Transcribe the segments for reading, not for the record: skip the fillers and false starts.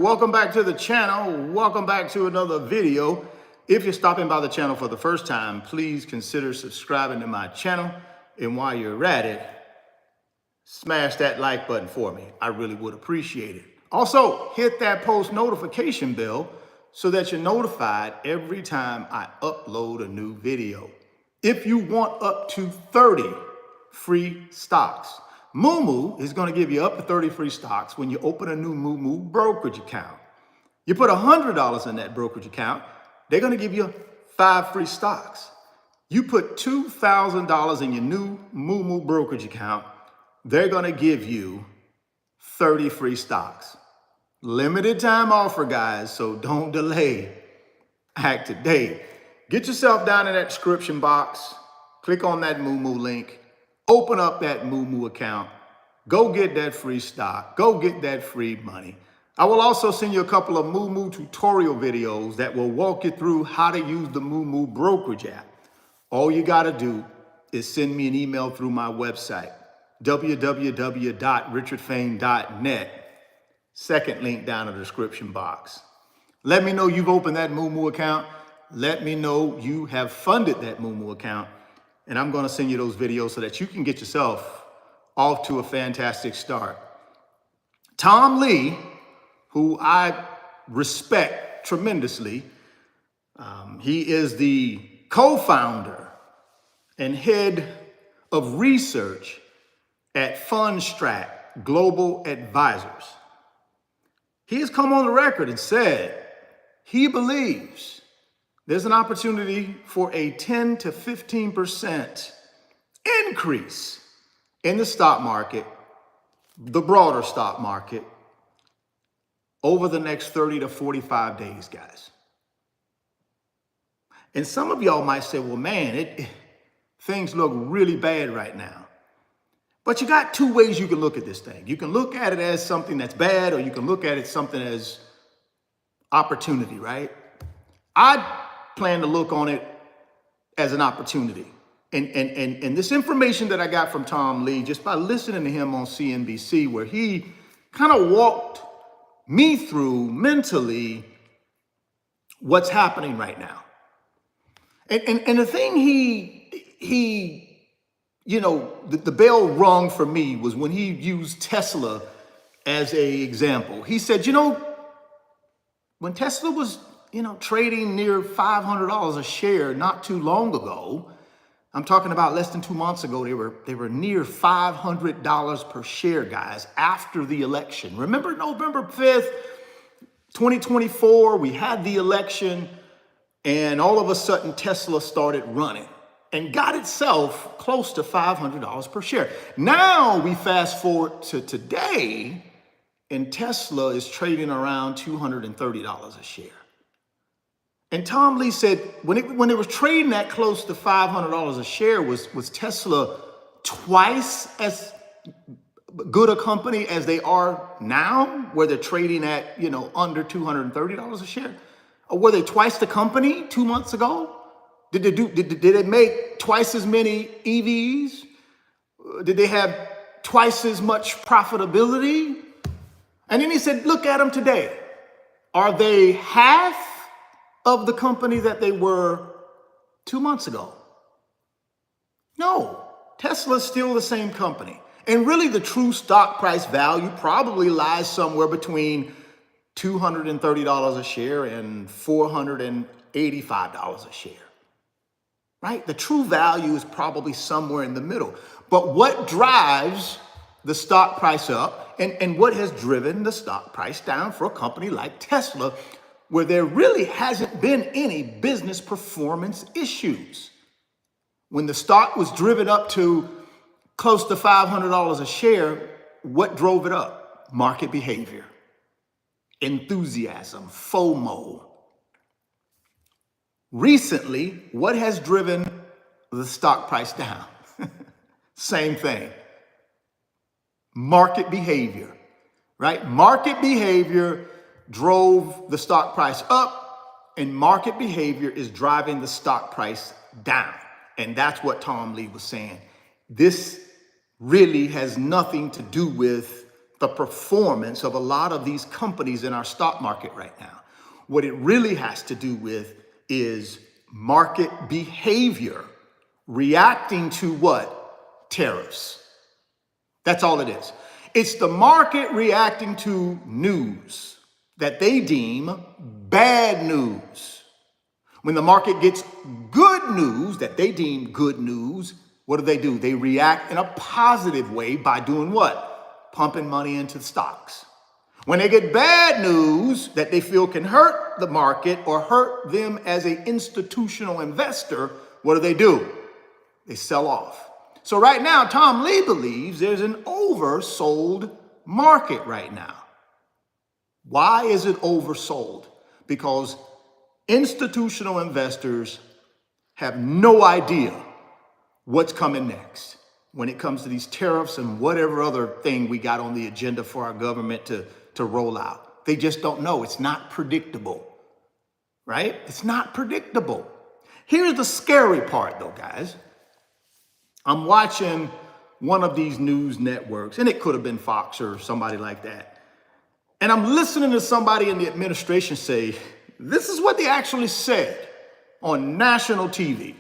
Welcome back to the channel. Welcome back to another video. If you're stopping by the channel for the first time, please consider subscribing to my channel. And while you're at it, smash that like button for me. I really would appreciate it. Also, hit that post notification bell so that you're notified every time I upload a new video. If you want up to 30 free stocks, Moo is going to give you up to 30 free stocks when you open a new Moo brokerage account. You put $100 in that brokerage account, they're going to give you 5 free stocks. You put $2,000 in your new Moo brokerage account, they're going to give you 30 free stocks. Limited time offer, guys, so don't delay. Act today. Get yourself down in that description box, click on that Moo link. Open up that Moo account, go get that free stock, go get that free money. I will also send you a couple of Moo tutorial videos that will walk you through how to use the Moo brokerage app. All you got to do is send me an email through my website, www.richardfain.net. Second link down in the description box. Let me know you've opened that Moo account. Let me know you have funded that Moo account. And I'm going to send you those videos so that you can get yourself off to a fantastic start. Tom Lee, who I respect tremendously, he is the co-founder and head of research at Fundstrat Global Advisors. He has come on the record and said he believes there's an opportunity for a 10 to 15% increase in the stock market, the broader stock market, over the next 30 to 45 days, guys. And some of y'all might say, well, man, things look really bad right now. But you got two ways you can look at this thing. You can look at it as something that's bad, or you can look at it something as opportunity, right? I plan to look on it as an opportunity. And this information that I got from Tom Lee, just by listening to him on CNBC, where he kind of walked me through mentally what's happening right now. And the thing the bell rung for me was when he used Tesla as an example. He said, when Tesla was trading near $500 a share not too long ago, I'm talking about less than 2 months ago, they were near $500 per share, guys, after the election. Remember November 5th, 2024, we had the election, and all of a sudden Tesla started running and got itself close to $500 per share. Now we fast forward to today, and Tesla is trading around $230 a share. And Tom Lee said when it was trading at close to $500 a share, was Tesla twice as good a company as they are now, where they're trading at under $230 a share? Or were they twice the company 2 months ago? Did they make twice as many EVs? Did they have twice as much profitability? And then he said, look at them today. Are they half of the company that they were 2 months ago? No, Tesla's still the same company. And really the true stock price value probably lies somewhere between $230 a share and $485 a share, right? The true value is probably somewhere in the middle. But what drives the stock price up and what has driven the stock price down for a company like Tesla, where there really hasn't been any business performance issues? When the stock was driven up to close to $500 a share, what drove it up? Market behavior, enthusiasm, FOMO. Recently, what has driven the stock price down? Same thing. Market behavior, right? Market behavior drove the stock price up, and market behavior is driving the stock price down. And that's what Tom Lee was saying. This really has nothing to do with the performance of a lot of these companies in our stock market right now. What it really has to do with is market behavior reacting to what? Tariffs. That's all it is. It's the market reacting to news that they deem bad news. When the market gets good news that they deem good news, what do? They react in a positive way by doing what? Pumping money into the stocks. When they get bad news that they feel can hurt the market or hurt them as an institutional investor, what do? They sell off. So right now, Tom Lee believes there's an oversold market right now. Why is it oversold? Because institutional investors have no idea what's coming next when it comes to these tariffs and whatever other thing we got on the agenda for our government to roll out. They just don't know. It's not predictable, right? It's not predictable. Here's the scary part though, guys. I'm watching one of these news networks, and it could have been Fox or somebody like that. And I'm listening to somebody in the administration say, this is what they actually said on national TV,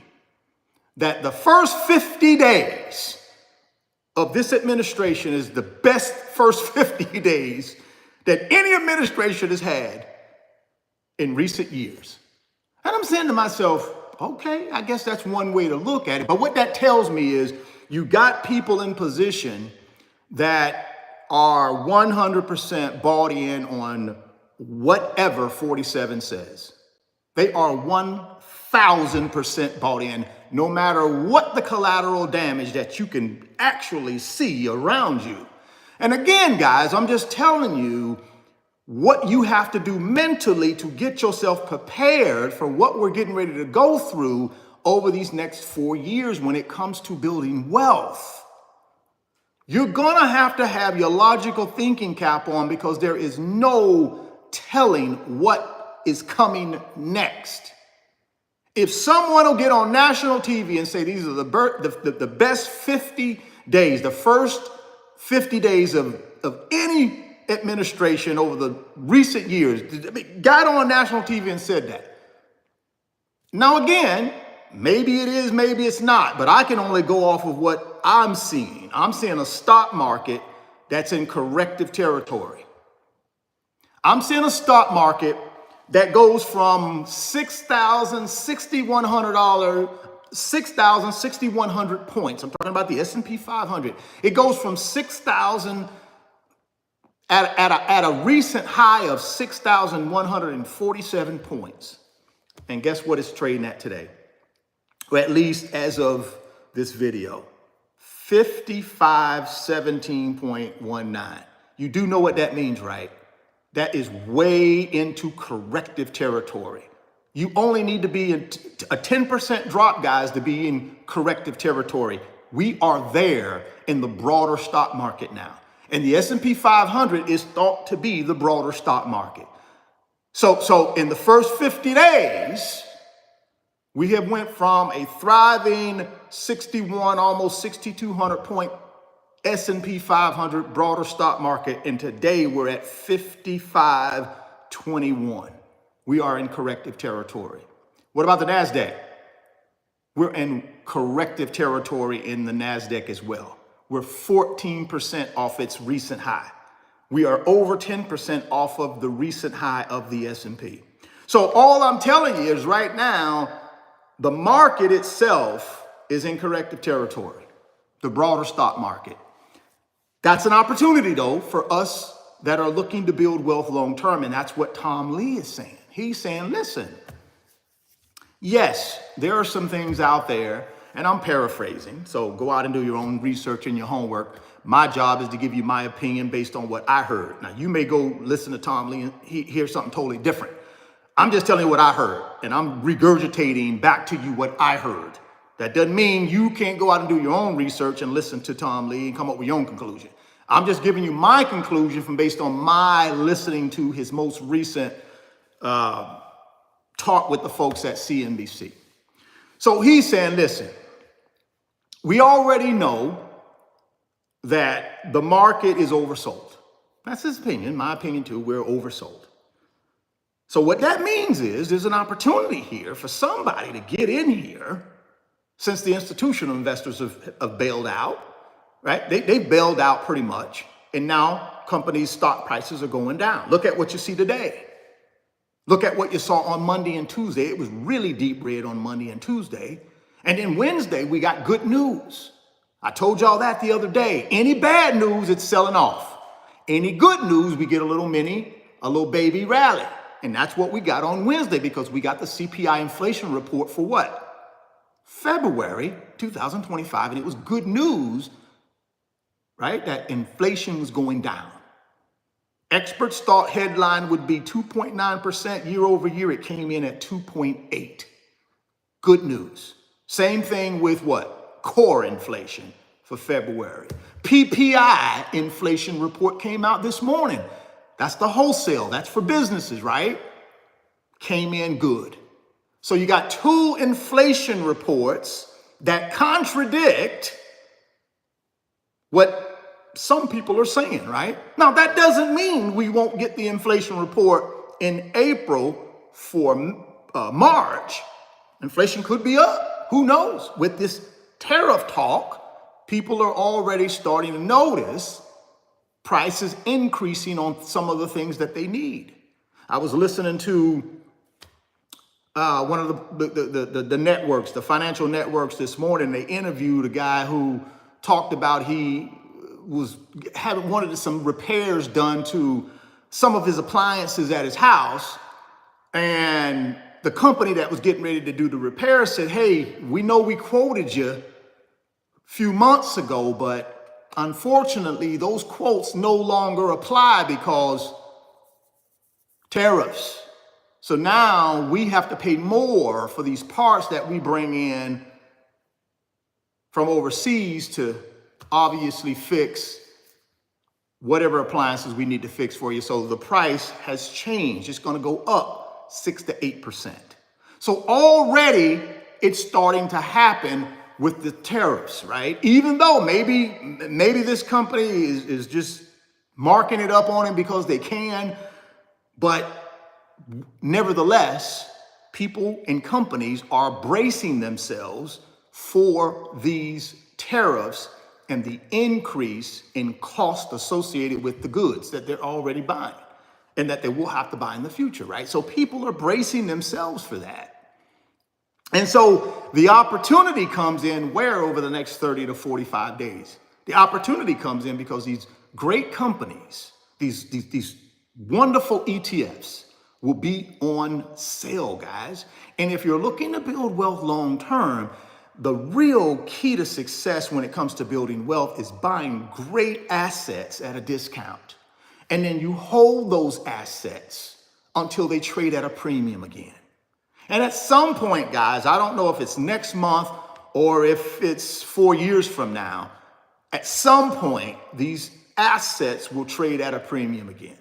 that the first 50 days of this administration is the best first 50 days that any administration has had in recent years. And I'm saying to myself, okay, I guess that's one way to look at it. But what that tells me is you got people in position that are 100% bought in on whatever 47 says. They are 1,000% bought in, no matter what the collateral damage that you can actually see around you. And again, guys, I'm just telling you what you have to do mentally to get yourself prepared for what we're getting ready to go through over these next 4 years when it comes to building wealth. You're gonna have to have your logical thinking cap on because there is no telling what is coming next. If someone will get on national TV and say these are the best 50 days, the first 50 days of any administration over the recent years, got on national TV and said that. Now again, maybe it is, maybe it's not, but I can only go off of what I'm seeing. I'm seeing a stock market that's in corrective territory. I'm seeing a stock market that goes from $6,100 points. I'm talking about the S&P 500. It goes from 6,000 at a recent high of 6,147 points. And guess what it's trading at today? Or at least as of this video, 5517.19. You do know what that means, right? That is way into corrective territory. You only need to be in a 10% drop, guys, to be in corrective territory. We are there in the broader stock market now. And the S&P 500 is thought to be the broader stock market. So in the first 50 days, we have went from a thriving 61, almost 6,200 point S&P 500 broader stock market, and today we're at 5521. We are in corrective territory. What about the NASDAQ? We're in corrective territory in the NASDAQ as well. We're 14% off its recent high. We are over 10% off of the recent high of the S&P. So all I'm telling you is right now, the market itself is in corrective territory, the broader stock market. That's an opportunity, though, for us that are looking to build wealth long term. And that's what Tom Lee is saying. He's saying, listen, yes, there are some things out there, and I'm paraphrasing, so go out and do your own research and your homework. My job is to give you my opinion based on what I heard. Now, you may go listen to Tom Lee and hear something totally different. I'm just telling you what I heard, and I'm regurgitating back to you what I heard. That doesn't mean you can't go out and do your own research and listen to Tom Lee and come up with your own conclusion. I'm just giving you my conclusion from based on my listening to his most recent talk with the folks at CNBC. So he's saying, listen, we already know that the market is oversold. That's his opinion. My opinion too, we're oversold. So what that means is there's an opportunity here for somebody to get in here since the institutional investors have bailed out, right? They've bailed out pretty much. And now companies' stock prices are going down. Look at what you see today. Look at what you saw on Monday and Tuesday. It was really deep red on Monday and Tuesday. And then Wednesday, we got good news. I told y'all that the other day. Any bad news, it's selling off. Any good news, we get a little baby rally. And that's what we got on Wednesday because we got the CPI inflation report for what? February 2025. And it was good news, right? That inflation was going down. Experts thought headline would be 2.9% year over year. It came in at 2.8. Good news. Same thing with what? Core inflation for February. PPI inflation report came out this morning. That's the wholesale. That's for businesses, right? Came in good. So you got two inflation reports that contradict what some people are saying, right? Now, that doesn't mean we won't get the inflation report in April for March. Inflation could be up. Who knows? With this tariff talk, people are already starting to notice prices increasing on some of the things that they need. I was listening to one of the networks, the financial networks this morning. They interviewed a guy who talked about he wanted some repairs done to some of his appliances at his house. And the company that was getting ready to do the repair said, hey, we know we quoted you a few months ago, but unfortunately, those quotes no longer apply because tariffs. So now we have to pay more for these parts that we bring in from overseas to obviously fix whatever appliances we need to fix for you. So the price has changed. It's going to go up 6 to 8%. So already it's starting to happen with the tariffs, right? Even though maybe this company is just marking it up on him because they can, but nevertheless, people and companies are bracing themselves for these tariffs and the increase in cost associated with the goods that they're already buying and that they will have to buy in the future, right? So people are bracing themselves for that. And so the opportunity comes in where over the next 30 to 45 days? The opportunity comes in because these great companies, these wonderful ETFs will be on sale, guys. And if you're looking to build wealth long term, the real key to success when it comes to building wealth is buying great assets at a discount. And then you hold those assets until they trade at a premium again. And at some point, guys, I don't know if it's next month or if it's 4 years from now, at some point, these assets will trade at a premium again.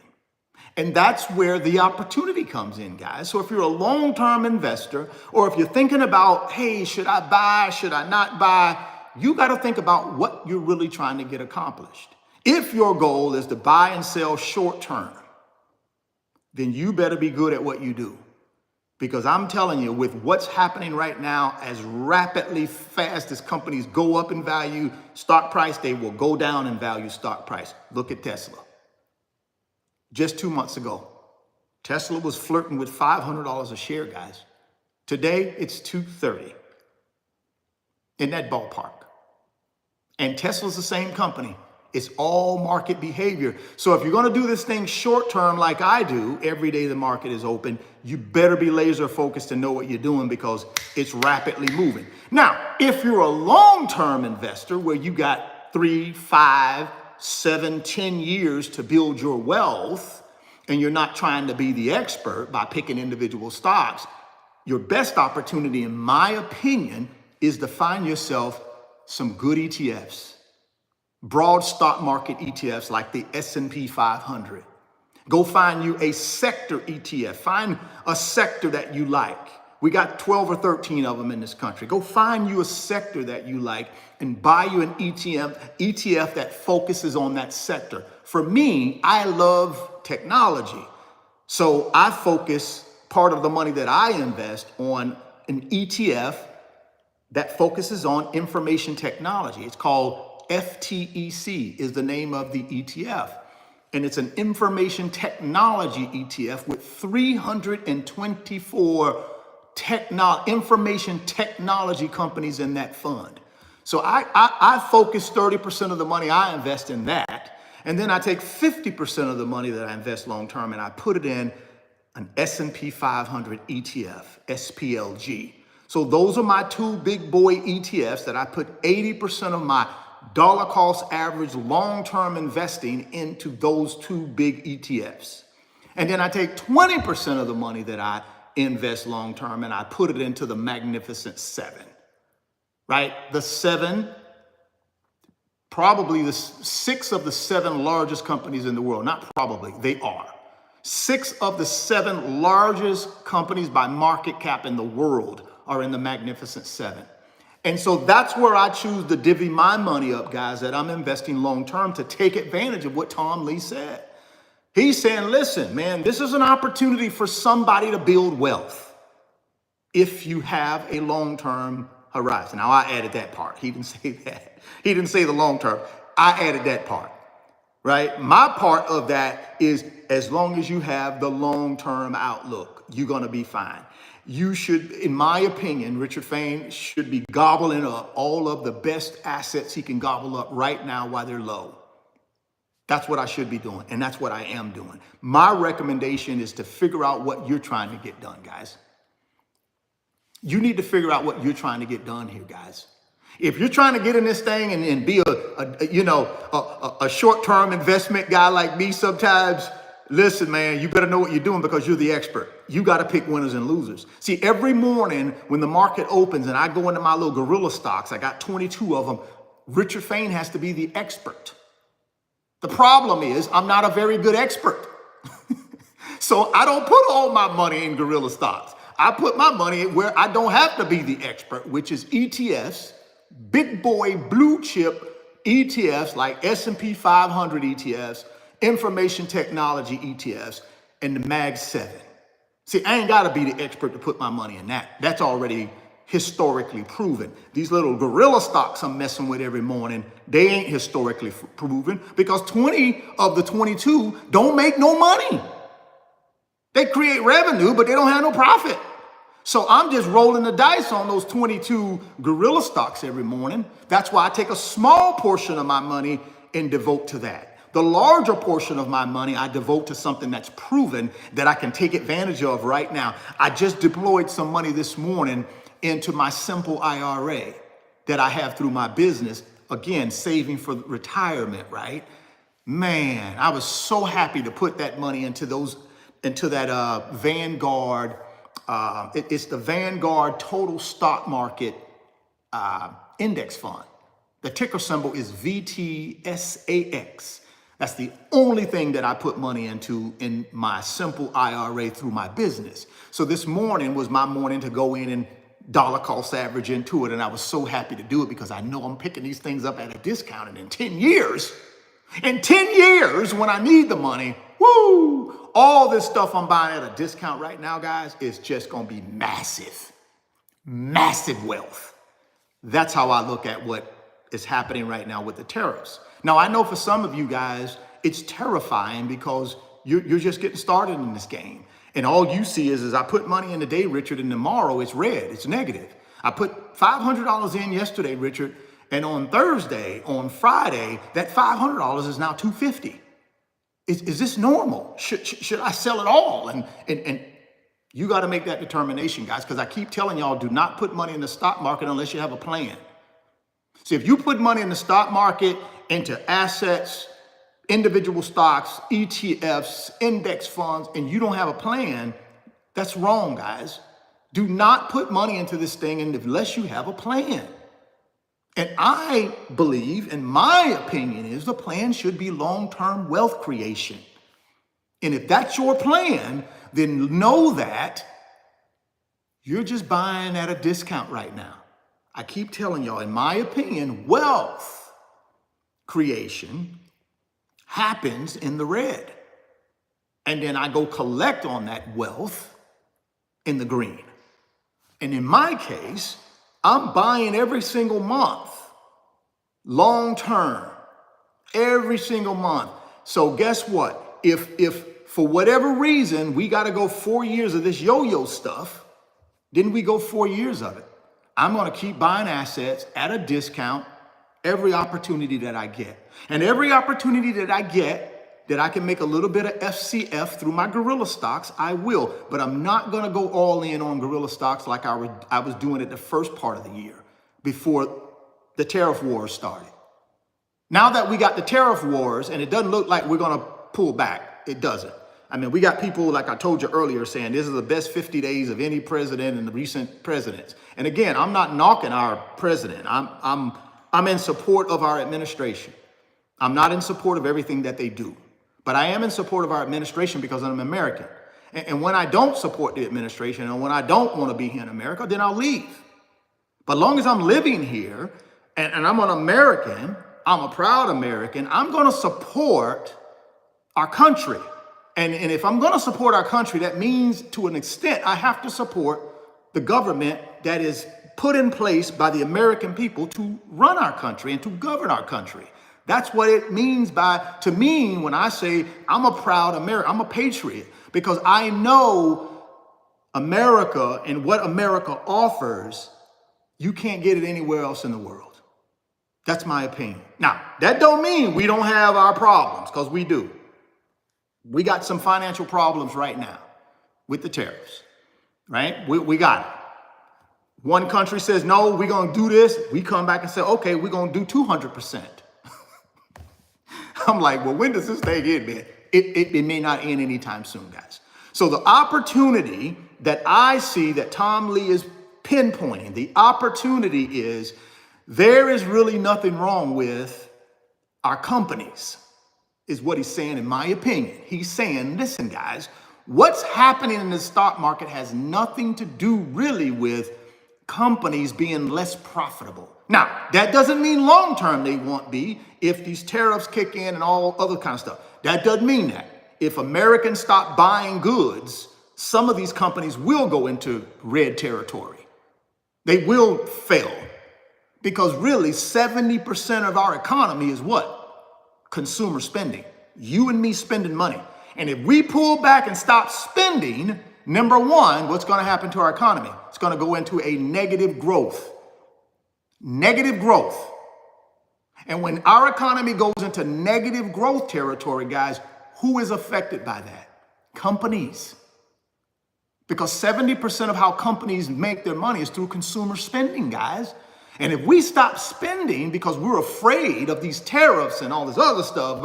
And that's where the opportunity comes in, guys. So if you're a long-term investor, or if you're thinking about, hey, should I buy, should I not buy? You got to think about what you're really trying to get accomplished. If your goal is to buy and sell short-term, then you better be good at what you do. Because I'm telling you, with what's happening right now, as rapidly fast as companies go up in value, stock price, they will go down in value, stock price. Look at Tesla. Just 2 months ago, Tesla was flirting with $500 a share, guys. Today, it's $230 in that ballpark. And Tesla's the same company. It's all market behavior. So if you're going to do this thing short term like I do, every day the market is open, you better be laser focused to know what you're doing because it's rapidly moving. Now, if you're a long-term investor where you got 3, 5, 7, 10 years to build your wealth, and you're not trying to be the expert by picking individual stocks, your best opportunity, in my opinion, is to find yourself some good ETFs. Broad stock market ETFs like the S&P 500. Go find you a sector ETF. Find a sector that you like. We got 12 or 13 of them in this country. Go find you a sector that you like and buy you an ETF that focuses on that sector. For me, I love technology. So I focus part of the money that I invest on an ETF that focuses on information technology. It's called FTEC is the name of the ETF. And it's an information technology ETF with 324 information technology companies in that fund. So I focus 30% of the money I invest in that. And then I take 50% of the money that I invest long-term and I put it in an S&P 500 ETF, SPLG. So those are my two big boy ETFs that I put 80% of my dollar cost average long-term investing into those two big ETFs. And then I take 20% of the money that I invest long-term and I put it into the Magnificent Seven, right? The seven, probably the 6 of the 7 largest companies in the world, not probably, they are. 6 of the 7 largest companies by market cap in the world are in the Magnificent Seven. And so that's where I choose to divvy my money up, guys, that I'm investing long-term to take advantage of what Tom Lee said. He's saying, listen, man, this is an opportunity for somebody to build wealth if you have a long-term horizon. Now, I added that part. He didn't say that. He didn't say the long-term. I added that part, right? My part of that is as long as you have the long-term outlook, you're going to be fine. You should, in my opinion, Richard Fain should be gobbling up all of the best assets he can gobble up right now while they're low. That's what I should be doing, and that's what I am doing. My recommendation is to figure out what you're trying to get done, guys. You need to figure out what you're trying to get done here, guys. If you're trying to get in this thing and be a short-term investment guy like me sometimes, listen, man, you better know what you're doing because you're the expert. You got to pick winners and losers. See, every morning when the market opens and I go into my little gorilla stocks, I got 22 of them, Richard Fain has to be the expert. The problem is I'm not a very good expert. So I don't put all my money in gorilla stocks. I put my money where I don't have to be the expert, which is ETFs, big boy blue chip ETFs like S&P 500 ETFs, information technology ETFs, and the Mag 7. See, I ain't got to be the expert to put my money in that. That's already historically proven. These little gorilla stocks I'm messing with every morning, they ain't historically proven because 20 of the 22 don't make no money. They create revenue, but they don't have no profit. So I'm just rolling the dice on those 22 gorilla stocks every morning. That's why I take a small portion of my money and devote to that. The larger portion of my money I devote to something that's proven that I can take advantage of right now. I just deployed some money this morning into my simple IRA that I have through my business. Again, saving for retirement, right? Man, I was so happy to put that money into that Vanguard. It's the Vanguard Total Stock Market Index Fund. The ticker symbol is VTSAX. That's the only thing that I put money into in my simple IRA through my business. So this morning was my morning to go in and dollar cost average into it. And I was so happy to do it because I know I'm picking these things up at a discount. And in 10 years, when I need the money, woo, all this stuff I'm buying at a discount right now, guys, is just going to be massive, massive wealth. That's how I look at what is happening right now with the tariffs. Now, I know for some of you guys, it's terrifying because you're just getting started in this game. And all you see is I put money in today, Richard, and tomorrow it's red, it's negative. I put $500 in yesterday, Richard, and on Friday, that $500 is now $250. Is this normal? Should I sell it all? And you got to make that determination, guys, because I keep telling y'all, do not put money in the stock market unless you have a plan. So if you put money in the stock market, into assets, individual stocks, ETFs, index funds, and you don't have a plan, that's wrong, guys. Do not put money into this thing unless you have a plan. And I believe, and my opinion is, the plan should be long-term wealth creation. And if that's your plan, then know that you're just buying at a discount right now. I keep telling y'all, in my opinion, wealth creation happens in the red. And then I go collect on that wealth in the green. And in my case, I'm buying every single month, long term, every single month. So guess what? If for whatever reason we got to go 4 years of this yo-yo stuff, then we go 4 years of it. I'm going to keep buying assets at a discount every opportunity that I get. And every opportunity that I get that I can make a little bit of FCF through my gorilla stocks, I will. But I'm not going to go all in on gorilla stocks like I was doing it the first part of the year before the tariff wars started. Now that we got the tariff wars, and it doesn't look like we're going to pull back, it doesn't. I mean, we got people, like I told you earlier, saying this is the best 50 days of any president in the recent presidents. And again, I'm not knocking our president. I'm in support of our administration. I'm not in support of everything that they do. But I am in support of our administration because I'm American. And when I don't support the administration and when I don't want to be here in America, then I'll leave. But as long as I'm living here and I'm an American, I'm a proud American, I'm going to support our country. And if I'm going to support our country, that means to an extent, I have to support the government that is put in place by the American people to run our country and to govern our country. That's what it means to me when I say I'm a proud American, I'm a patriot, because I know America and what America offers, you can't get it anywhere else in the world. That's my opinion. Now, that don't mean we don't have our problems, because we do. We got some financial problems right now with the tariffs, right? We got it. One country says, no, we're going to do this. We come back and say, okay, we're going to do 200%. I'm like, well, when does this thing end, man? It may not end anytime soon, guys. So the opportunity that I see that Tom Lee is pinpointing, the opportunity is there is really nothing wrong with our companies, is what he's saying, in my opinion. He's saying, listen, guys, what's happening in the stock market has nothing to do really with companies being less profitable. Now, that doesn't mean long-term they won't be if these tariffs kick in and all other kind of stuff. That doesn't mean that. If Americans stop buying goods, some of these companies will go into red territory. They will fail because really 70% of our economy is what? Consumer spending. You and me spending money. And if we pull back and stop spending, number one, what's going to happen to our economy? It's going to go into a negative growth. Negative growth. And when our economy goes into negative growth territory, guys, who is affected by that? Companies. Because 70% of how companies make their money is through consumer spending, guys. And if we stop spending because we're afraid of these tariffs and all this other stuff,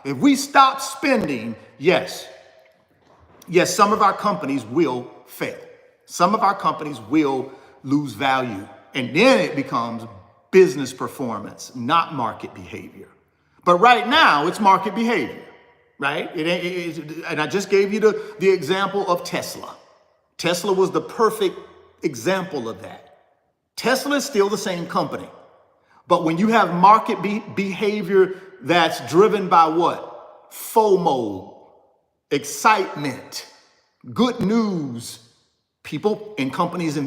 if we stop spending, yes, some of our companies will fail. Some of our companies will lose value. And then it becomes business performance, not market behavior. But right now, it's market behavior, right? And I just gave you the example of Tesla. Tesla was the perfect example of that. Tesla is still the same company. But when you have market behavior that's driven by what? FOMO, excitement, good news. People and companies,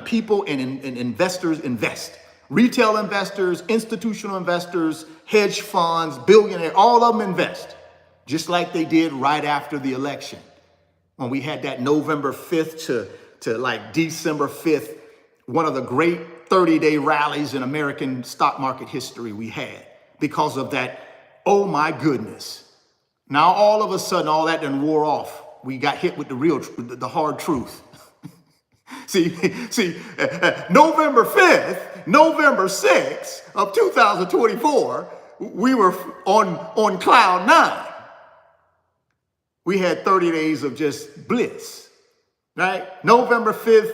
people and investors invest. Retail investors, institutional investors, hedge funds, billionaires, all of them invest. Just like they did right after the election. When we had that November 5th to like December 5th, one of the great 30-day rallies in American stock market history we had because of that, oh my goodness. Now all of a sudden, all that done wore off. We got hit with the hard truth. See, November 5th, November 6th of 2024, we were on cloud 9. We had 30 days of just bliss, right? November 5th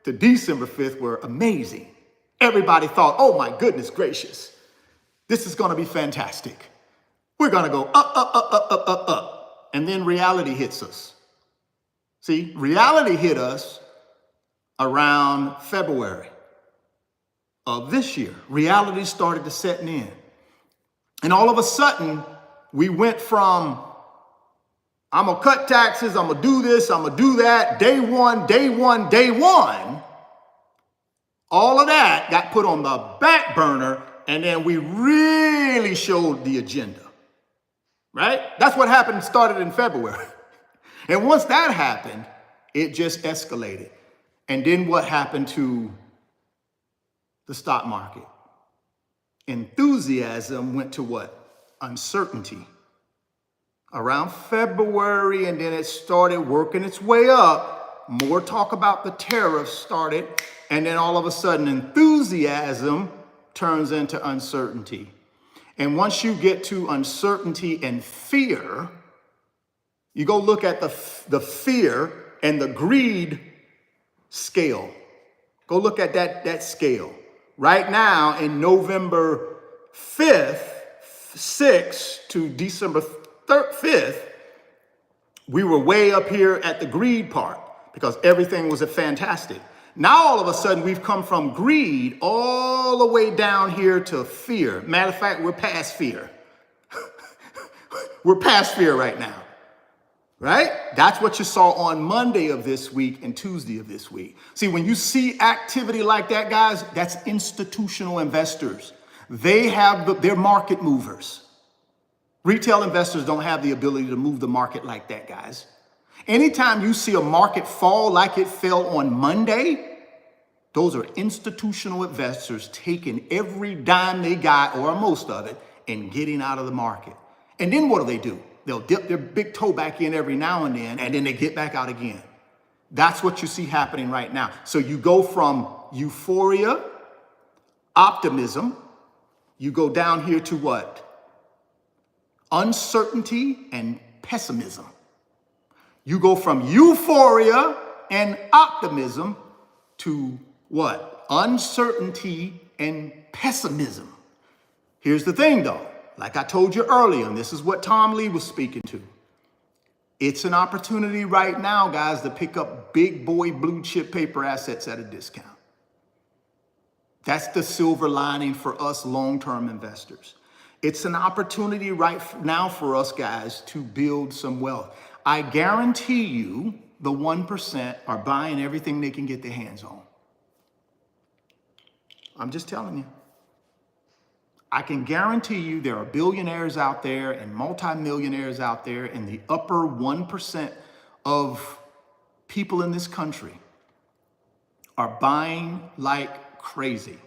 to December 5th were amazing. Everybody thought, oh my goodness gracious, this is going to be fantastic. We're going to go up. And then reality hits us. See, reality hit us around February of this year. Reality started to set in. And all of a sudden, We went from, I'm gonna cut taxes, I'm gonna do this, I'm gonna do that, day one, day one, day one. All of that got put on the back burner, and then we really showed the agenda, right? That's what happened, started in February. And once that happened, it just escalated. And then what happened to the stock market? Enthusiasm went to what? Uncertainty. Around February, and then it started working its way up. More talk about the tariffs started, and then all of a sudden enthusiasm turns into uncertainty. And once you get to uncertainty and fear, you go look at the fear and the greed scale. Go look at that scale. Right now, in November 5th, 6th to December 5th, we were way up here at the greed part because everything was fantastic. Now, all of a sudden, we've come from greed all the way down here to fear. Matter of fact, we're past fear. We're past fear right now. Right? That's what you saw on Monday of this week and Tuesday of this week. See, when you see activity like that, guys, that's institutional investors. They're market movers. Retail investors don't have the ability to move the market like that, guys. Anytime you see a market fall like it fell on Monday, those are institutional investors taking every dime they got, or most of it, and getting out of the market. And then what do? They'll dip their big toe back in every now and then they get back out again. That's what you see happening right now. So you go from euphoria, optimism, you go down here to what? Uncertainty and pessimism. You go from euphoria and optimism to what? Uncertainty and pessimism. Here's the thing though. Like I told you earlier, and this is what Tom Lee was speaking to. It's an opportunity right now, guys, to pick up big boy blue chip paper assets at a discount. That's the silver lining for us long-term investors. It's an opportunity right now for us guys to build some wealth. I guarantee you the 1% are buying everything they can get their hands on. I'm just telling you. I can guarantee you there are billionaires out there and multimillionaires out there, and the upper 1% of people in this country are buying like crazy.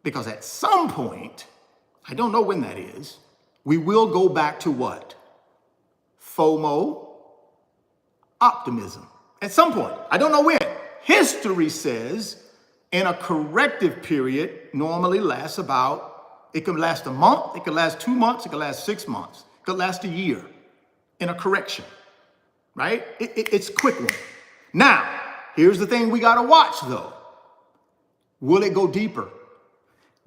Because at some point, I don't know when that is, we will go back to what? FOMO, optimism. At some point, I don't know when. History says in a corrective period normally lasts it can last a month, it can last 2 months, it can last 6 months, it could last a year in a correction, right? It's a quick one. Now, here's the thing we gotta watch though. Will it go deeper?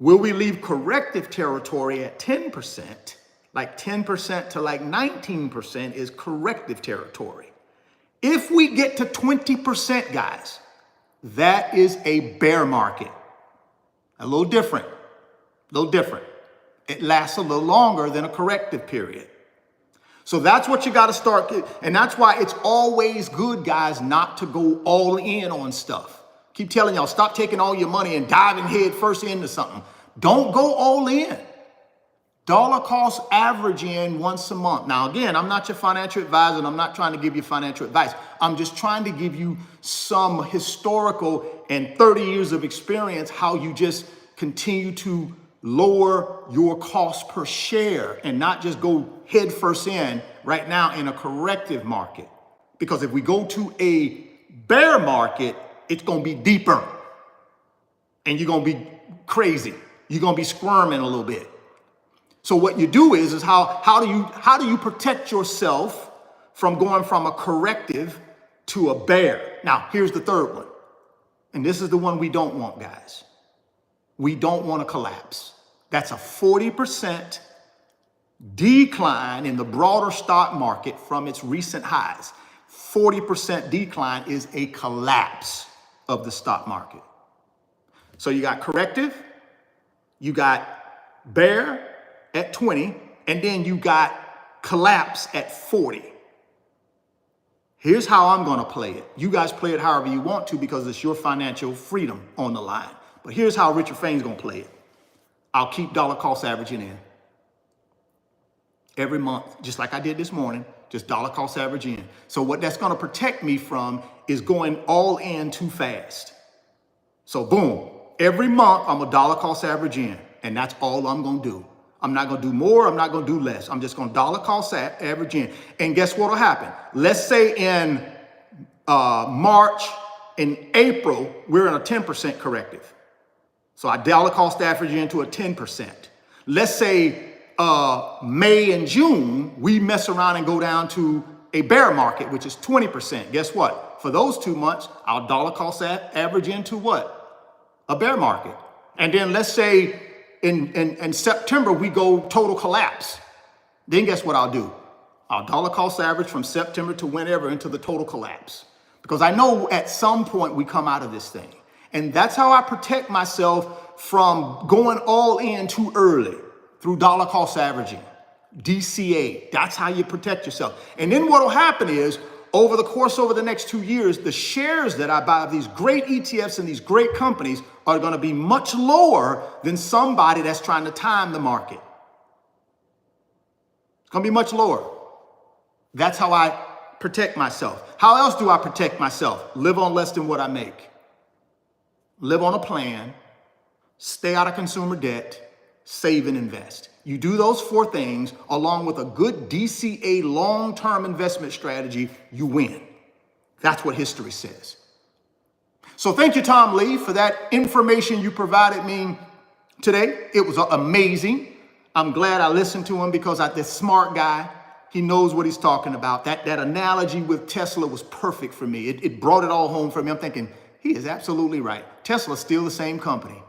Will we leave corrective territory at 10%? Like 10% to like 19% is corrective territory. If we get to 20%, guys, that is a bear market. A little different. It lasts a little longer than a corrective period. So that's what you got to start. And that's why it's always good, guys, not to go all in on stuff. Keep telling y'all, stop taking all your money and diving head first into something. Don't go all in. Dollar cost average in once a month. Now, again, I'm not your financial advisor, and I'm not trying to give you financial advice. I'm just trying to give you some historical and 30 years of experience, how you just continue to lower your cost per share and not just go head first in right now in a corrective market. Because if we go to a bear market, it's going to be deeper and you're going to be crazy. You're going to be squirming a little bit. So what you do is how do you protect yourself from going from a corrective to a bear? Now, here's the third one. And this is the one we don't want, guys. We don't want to collapse. That's a 40% decline in the broader stock market from its recent highs. 40% decline is a collapse of the stock market. So you got corrective, you got bear at 20, and then you got collapse at 40. Here's how I'm going to play it. You guys play it however you want to because it's your financial freedom on the line. But here's how Richard Fain's going to play it. I'll keep dollar cost averaging in every month, just like I did this morning, just dollar cost average in. So what that's going to protect me from is going all in too fast. So boom, every month I'm a dollar cost average in, and that's all I'm going to do. I'm not going to do more. I'm not going to do less. I'm just going to dollar cost average in. And guess what will happen? Let's say in March and April, we're in a 10% corrective. So I dollar cost average into a 10%. Let's say May and June, we mess around and go down to a bear market, which is 20%. Guess what? For those 2 months, I'll dollar cost average into what? A bear market. And then let's say in September, we go total collapse. Then guess what I'll do? I'll dollar cost average from September to whenever into the total collapse. Because I know at some point we come out of this thing. And that's how I protect myself from going all in too early through dollar cost averaging, DCA. That's how you protect yourself. And then what will happen is over the next 2 years, the shares that I buy of these great ETFs and these great companies are going to be much lower than somebody that's trying to time the market. It's going to be much lower. That's how I protect myself. How else do I protect myself? Live on less than what I make. Live on a plan, stay out of consumer debt, save and invest. You do those 4 things along with a good DCA long-term investment strategy, you win. That's what history says. So thank you, Tom Lee, for that information you provided me today. It was amazing. I'm glad I listened to him because this smart guy, he knows what he's talking about. That analogy with Tesla was perfect for me. It brought it all home for me. I'm thinking, he is absolutely right. Tesla's still the same company.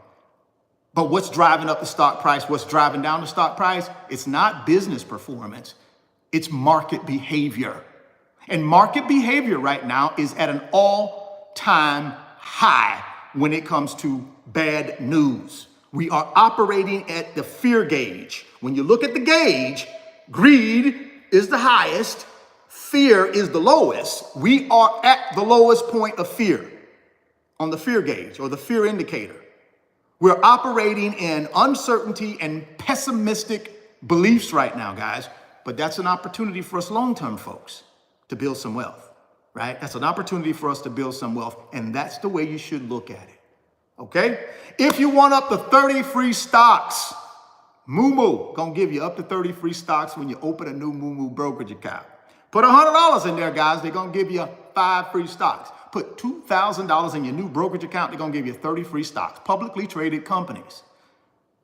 But what's driving up the stock price? What's driving down the stock price? It's not business performance. It's market behavior. And market behavior right now is at an all-time high when it comes to bad news. We are operating at the fear gauge. When you look at the gauge, greed is the highest, fear is the lowest. We are at the lowest point of fear on the fear gauge or the fear indicator. We're operating in uncertainty and pessimistic beliefs right now, guys. But that's an opportunity for us long-term folks to build some wealth, right? That's an opportunity for us to build some wealth. And that's the way you should look at it, okay? If you want up to 30 free stocks, Moo gonna give you up to 30 free stocks when you open a new Moo brokerage account. Put $100 in there, guys. They're gonna give you 5 free stocks. Put $2,000 in your new brokerage account. They're going to give you 30 free stocks, publicly traded companies.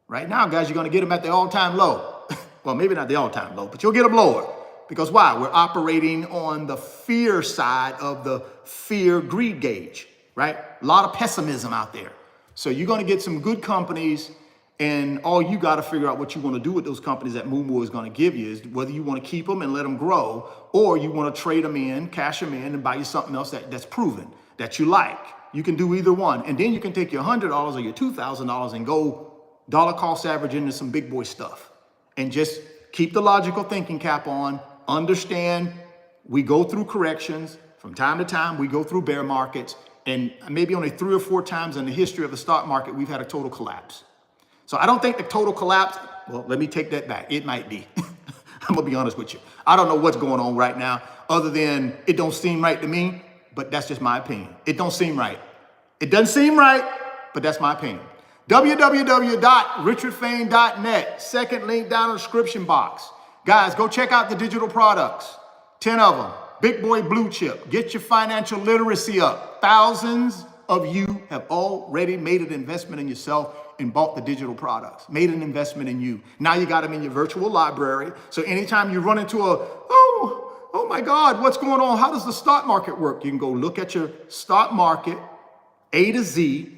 Right now, guys, you're going to get them at the all-time low. Well, maybe not the all-time low, but you'll get them lower. Because why? We're operating on the fear side of the fear greed gauge, right? A lot of pessimism out there. So you're going to get some good companies, and all you got to figure out what you want to do with those companies that Moo is going to give you is whether you want to keep them and let them grow, or you want to trade them in, cash them in, and buy you something else that's proven, that you like. You can do either one. And then you can take your $100 or your $2,000 and go dollar cost average into some big boy stuff. And just keep the logical thinking cap on. Understand we go through corrections. From time to time, we go through bear markets. And maybe only 3 or 4 times in the history of the stock market, we've had a total collapse. So I don't think the total collapse, well, let me take that back. It might be. I'm going to be honest with you. I don't know what's going on right now other than it don't seem right to me, but that's just my opinion. It don't seem right. It doesn't seem right, but that's my opinion. www.richardfain.net. Second link down in the description box. Guys, go check out the digital products. 10 of them. Big boy blue chip. Get your financial literacy up. Thousands of you have already made an investment in yourself and bought the digital products, made an investment in you. Now you got them in your virtual library. So anytime you run into oh my God, what's going on? How does the stock market work? You can go look at your stock market A to Z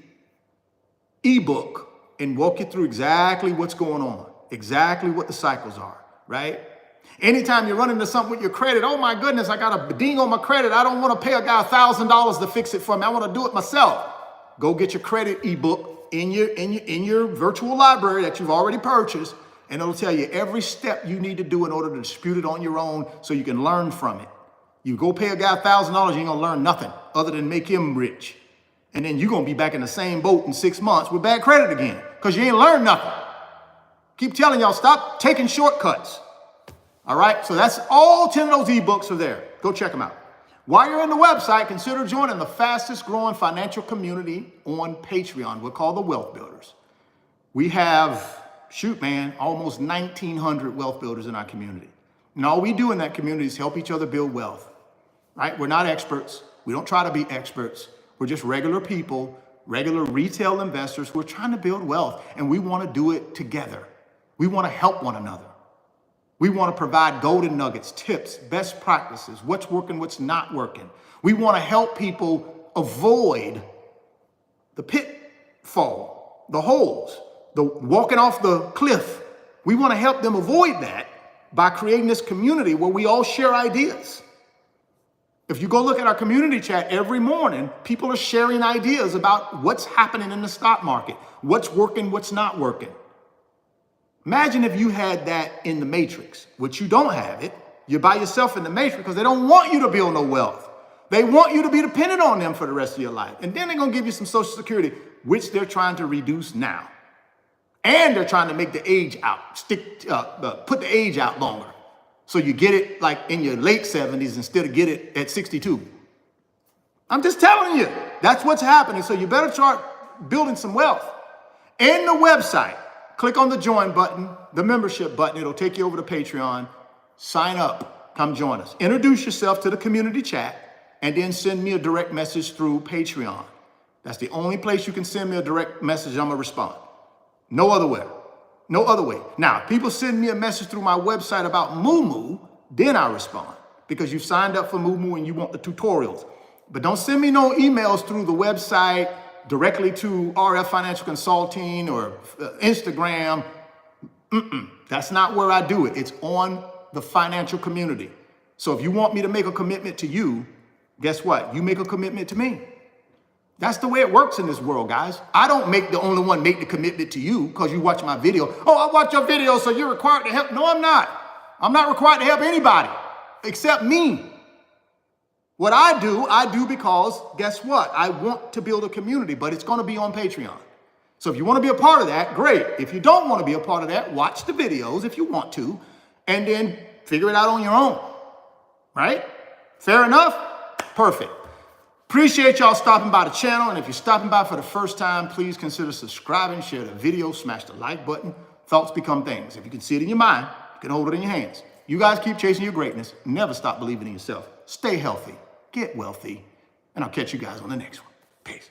ebook and walk you through exactly what's going on, exactly what the cycles are, right? Anytime you run into something with your credit, oh my goodness, I got a ding on my credit. I don't want to pay a guy $1,000 to fix it for me. I want to do it myself. Go get your credit ebook in your virtual library that you've already purchased And it'll tell you every step you need to do in order to dispute it on your own so you can learn from it. You go pay a guy $1,000, you ain't gonna learn nothing other than make him rich. And then you're gonna be back in the same boat in 6 months with bad credit again because you ain't learned nothing. Keep telling y'all, stop taking shortcuts. All right, so that's all 10 of those ebooks are there. Go check them out. While you're in the website, consider joining the fastest growing financial community on Patreon. We're called the Wealth Builders. We have, almost 1,900 wealth builders in our community. And all we do in that community is help each other build wealth, right? We're not experts. We don't try to be experts. We're just regular people, regular retail investors who are trying to build wealth, and we want to do it together. We want to help one another. We want to provide golden nuggets, tips, best practices, what's working, what's not working. We want to help people avoid the pitfall, the holes, the walking off the cliff. We want to help them avoid that by creating this community where we all share ideas. If you go look at our community chat every morning, people are sharing ideas about what's happening in the stock market, what's working, what's not working. Imagine if you had that in the Matrix, which you don't have it. You're by yourself in the Matrix because they don't want you to build no wealth. They want you to be dependent on them for the rest of your life. And then they're going to give you some Social Security, which they're trying to reduce now. And they're trying to make the age out, put the age out longer. So you get it like in your late 70s instead of get it at 62. I'm just telling you, that's what's happening. So you better start building some wealth. In the website, click on the join button, the membership button. It'll take you over to Patreon. Sign up. Come join us. Introduce yourself to the community chat and then send me a direct message through Patreon. That's the only place you can send me a direct message. I'm going to respond. No other way. No other way. Now, if people send me a message through my website about Moo, then I respond because you signed up for Moo and you want the tutorials. But don't send me no emails through the website directly to RF Financial Consulting or Instagram. That's not where I do it. It's on the financial community. So if you want me to make a commitment to you, guess what? You make a commitment to me. That's the way it works in this world, guys. I don't make the only one make the commitment to you because you watch my video. Oh, I watch your video, so you're required to help. No, I'm not. I'm not required to help anybody except me. What I do because guess what? I want to build a community, but it's going to be on Patreon. So if you want to be a part of that, great. If you don't want to be a part of that, watch the videos if you want to, and then figure it out on your own, right? Fair enough? Perfect. Appreciate y'all stopping by the channel. And if you're stopping by for the first time, please consider subscribing, share the video, smash the like button. Thoughts become things. If you can see it in your mind, you can hold it in your hands. You guys keep chasing your greatness. Never stop believing in yourself. Stay healthy, get wealthy, and I'll catch you guys on the next one. Peace.